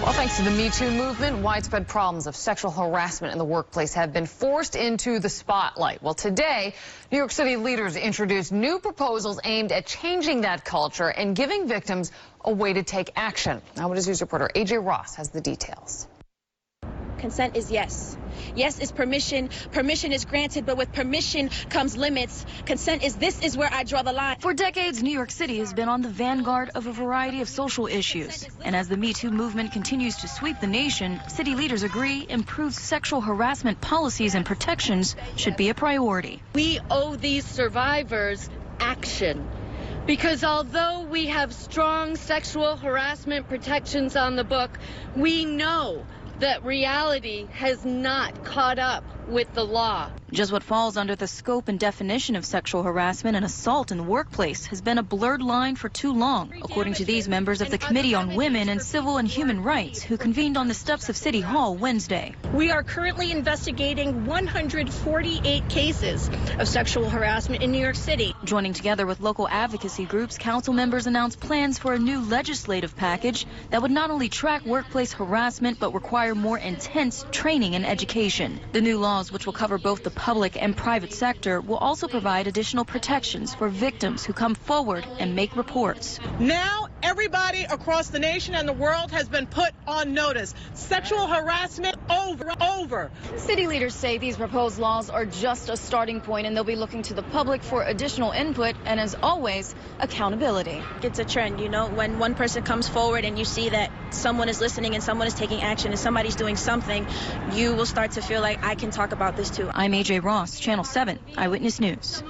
Well, thanks to the Me Too movement, widespread problems of sexual harassment in the workplace have been forced into the spotlight. Well, today, New York City leaders introduced new proposals aimed at changing that culture and giving victims a way to take action. Eyewitness News reporter AJ Ross has the details. Consent is yes. Yes is permission. Permission is granted, but with permission comes limits. Consent is this is where I draw the line. For decades, New York City has been on the vanguard of a variety of social issues. And as the Me Too movement continues to sweep the nation, city leaders agree improved sexual harassment policies and protections should be a priority. We owe these survivors action. Because although we have strong sexual harassment protections on the book, we know that reality has not caught up with the law. Just what falls under the scope and definition of sexual harassment and assault in the workplace has been a blurred line for too long, according to these members of the Committee on Women and Civil and Human Rights who convened on the steps of City Hall Wednesday. We are currently investigating 148 cases of sexual harassment in New York City. Joining together with local advocacy groups, council members announced plans for a new legislative package that would not only track workplace harassment but require more intense training and education. The new laws, which will cover both the public and private sector, will also provide additional protections for victims who come forward and make reports. Now everybody across the nation and the world has been put on notice. Sexual harassment over. City leaders say these proposed laws are just a starting point, and they'll be looking to the public for additional input and, as always, accountability. It's a trend, you know, when one person comes forward and you see that someone is listening and someone is taking action and somebody's doing something, you will start to feel like I can talk about this too. I'm AJ Ross, Channel 7 Eyewitness News.